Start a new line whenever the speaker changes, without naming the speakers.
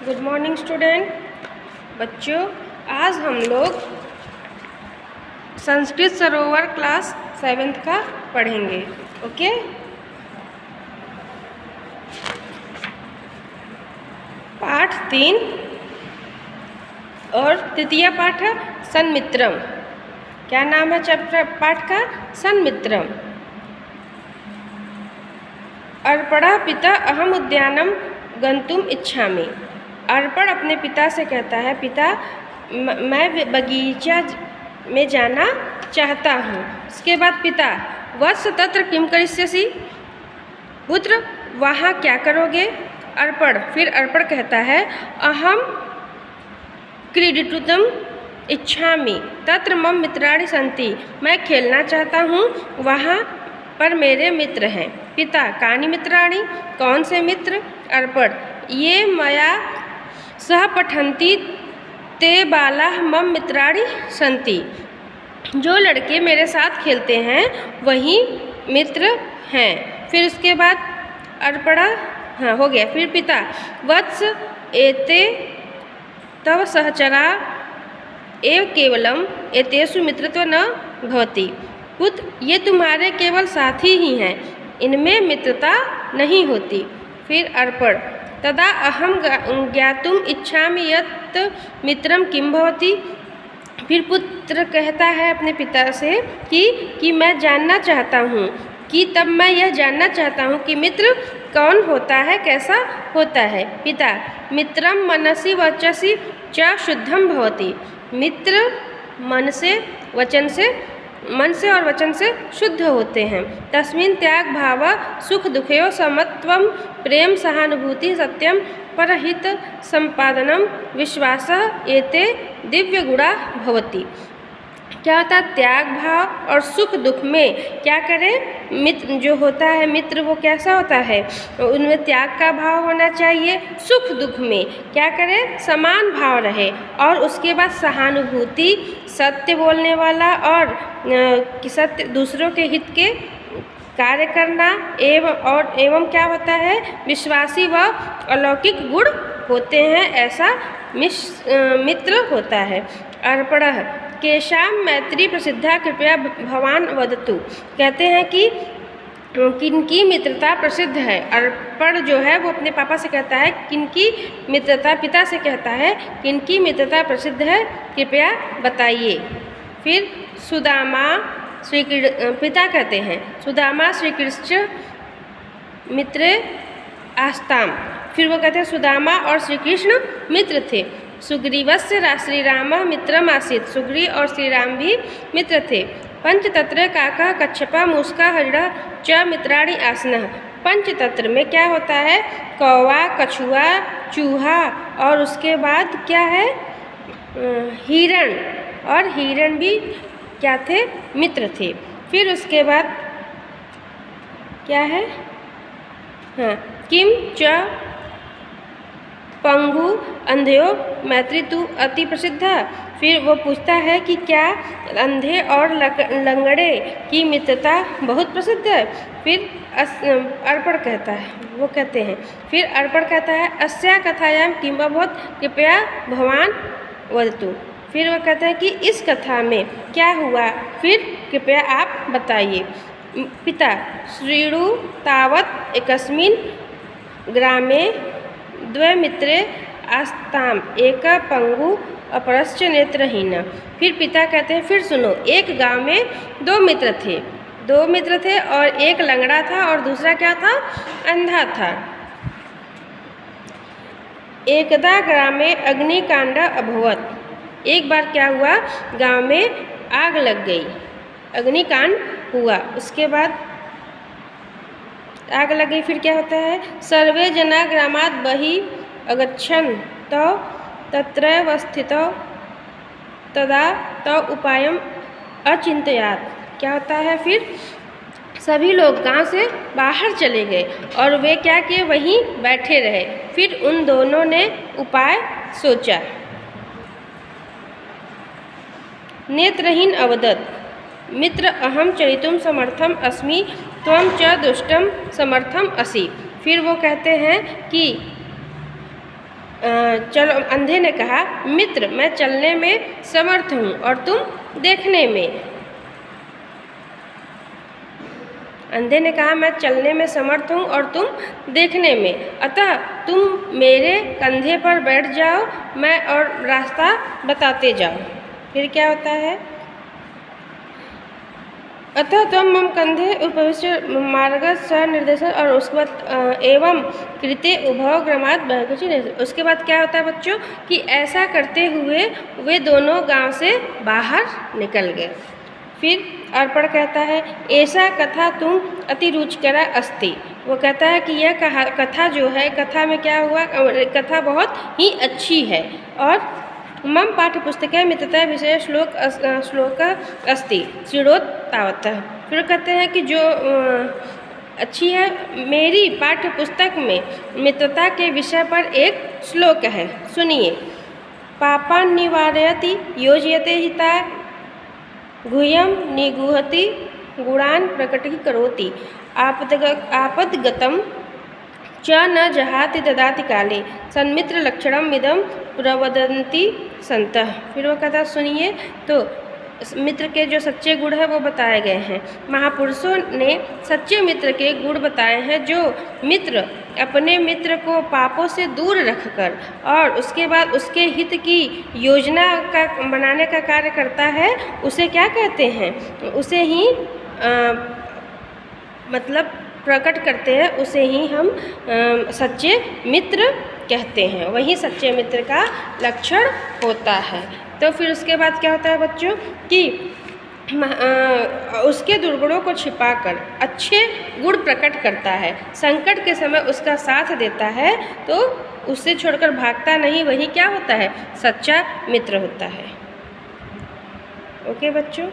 Good morning student. बच्चों, आज हम लोग संस्कृत सरोवर क्लास 7th का पढ़ेंगे। ओके, पाठ 3 और तृतीय पाठ है सन्मित्रम। क्या नाम है चैप्टर पाठ का? सन्मित्रम। अर्पणः पिता अहम उद्यानम गंतुम इच्छामि। अर्पण अपने पिता से कहता है, पिता मैं बगीचा में जाना चाहता हूँ। उसके बाद पिता, वत्स तत्र किम करिष्यसि? पुत्र, वहाँ क्या करोगे? अर्पण, फिर अर्पण कहता है, अहम क्रीडितुम् इच्छामि तत्र मम मित्राणि सन्ति। मैं खेलना चाहता हूँ, वहाँ पर मेरे मित्र हैं। पिता, कानि मित्राणि? कौन से मित्र? अर्पण, ये मया सह पठन्ति ते बालाः मम मित्राणि सन्ति। जो लड़के मेरे साथ खेलते हैं वही मित्र हैं। फिर उसके बाद अर्पणा, हाँ हो गया। फिर पिता, वत्स एते तव सहचरा एव केवलम एतेषु मित्रत्व न भवति। पुत्र, ये तुम्हारे केवल साथी ही हैं, इनमें मित्रता नहीं होती। फिर अर्पण, तदा अहम ज्ञातुम इच्छामि यत् मित्रम किम भवति। फिर पुत्र कहता है अपने पिता से कि मैं जानना चाहता हूँ, कि तब मैं यह जानना चाहता हूँ कि मित्र कौन होता है, कैसा होता है। पिता, मित्रम मनसि वचसि च शुद्धम भवति। मित्र मन से और वचन से शुद्ध होते हैं। तस्मिन् त्याग भाव सुख दुखयो समत्वम प्रेम सहानुभूति सत्यम परहित संपादनम विश्वासः एते दिव्य गुणा भवति। क्या होता है? त्याग भाव और सुख दुख में क्या करें? मित्र जो होता है, मित्र वो कैसा होता है? उनमें त्याग का भाव होना चाहिए। सुख दुख में क्या करें? समान भाव रहे। और उसके बाद सहानुभूति, सत्य बोलने वाला और सत्य दूसरों के हित के कार्य करना, एवं क्या होता है? विश्वासी व अलौकिक गुण होते हैं, ऐसा मित्र होता है। अर्पणः केशाम मैत्री प्रसिद्धा कृपया भवान वदतु। कहते हैं कि किनकी मित्रता प्रसिद्ध है। अर्पण जो है वो अपने पापा से कहता है किनकी मित्रता, पिता से कहता है किनकी मित्रता प्रसिद्ध है, कृपया बताइए। फिर सुदामा पिता कहते हैं, सुदामा श्री कृष्ण मित्र आस्ताम। फिर वो कहते हैं सुदामा और श्री कृष्ण मित्र थे। सुग्रीवस्य श्री राम मित्रम आसीत्। सुग्रीव और श्री राम भी मित्र थे। पंचतत्र काकः कच्छपः मूषकः हरिणः च मित्राणि आसनः। पंचतत्र में क्या होता है? कौवा, कछुआ, चूहा और उसके बाद क्या है? हिरण। और हिरण भी क्या थे? मित्र थे। फिर उसके बाद क्या है? हाँ, किम च पंगु अंधयो मैत्री तु अति प्रसिद्ध। फिर वो पूछता है कि क्या अंधे और लंगड़े की मित्रता बहुत प्रसिद्ध है। फिर अर्पण कहता है, वो कहते हैं, फिर अर्पण कहता है, अस्या कथायां किम अभवत् कृपया भवान वदतु। फिर वो कहते हैं कि इस कथा में क्या हुआ, फिर कृपया आप बताइए। पिता, श्रीणु तावत् एकस्मिन् ग्रामे द्वे मित्रे आस्ताम एक पंगु अपरश्च नेत्रहीन। फिर पिता कहते हैं, फिर सुनो, एक गांव में दो मित्र थे और एक लंगड़ा था और दूसरा क्या था? अंधा था। एकदा ग्रामे अग्निकांड अभवत्। एक बार क्या हुआ? गांव में आग लग गई, अग्निकांड हुआ। उसके बाद आग लग गई, फिर क्या होता है? सर्वे जना ग्रामात् बहिः अगच्छन् तो तत्रैव स्थितौ तदा तो उपायम् अचिन्तयात्। क्या होता है? फिर सभी लोग गांव से बाहर चले गए और वे क्या किए? वहीं बैठे रहे। फिर उन दोनों ने उपाय सोचा। नेत्रहीन अवदत्, मित्र अहम चरितुम समर्थम अस्मि त्वं च दुष्टम समर्थम असि। फिर वो कहते हैं कि चलो, अंधे ने कहा, मित्र मैं चलने में समर्थ हूँ और तुम देखने में। अंधे ने कहा, मैं चलने में समर्थ हूँ और तुम देखने में, अतः तुम मेरे कंधे पर बैठ जाओ, मैं और रास्ता बताते जाओ। फिर क्या होता है, अतः तुम मम कंधे उपविश्य मार्ग स निर्देशन, और उसके बाद एवं कृते उभव ग्रामात बहकुचि। उसके बाद क्या होता है बच्चों कि ऐसा करते हुए वे दोनों गांव से बाहर निकल गए। फिर अर्पण कहता है, ऐसा कथा तुम अति रुचिकरा अस्ति। वो कहता है कि यह कथा जो है, कथा में क्या हुआ, कथा बहुत ही अच्छी है। और मम पाठ्य पुस्तक मित्रता विषय श्लोक अस्ति शिरोत तावत। फिर कहते हैं कि जो अच्छी है, मेरी पाठ्य पुस्तक में मित्रता के विषय पर एक श्लोक है, सुनिए। पापान् निवारयति योजयते हिताय, गुह्यं निगूहति गुणान् प्रकटीकरोति, आपद्गतं च न जहाति ददाति काले, सन्मित्र लक्षणम इदम प्रवदन्ति संतः। फिर वो कहता, सुनिए, तो मित्र के जो सच्चे गुण हैं वो बताए गए हैं। महापुरुषों ने सच्चे मित्र के गुण बताए हैं। जो मित्र अपने मित्र को पापों से दूर रखकर और उसके बाद उसके हित की योजना का बनाने का कार्य करता है, उसे क्या कहते हैं, उसे ही मतलब प्रकट करते हैं, उसे ही हम सच्चे मित्र कहते हैं। वही सच्चे मित्र का लक्षण होता है। तो फिर उसके बाद क्या होता है बच्चों कि उसके दुर्गुणों को छिपाकर अच्छे गुण प्रकट करता है, संकट के समय उसका साथ देता है, तो उससे छोड़कर भागता नहीं, वही क्या होता है, सच्चा मित्र होता है। ओके बच्चों।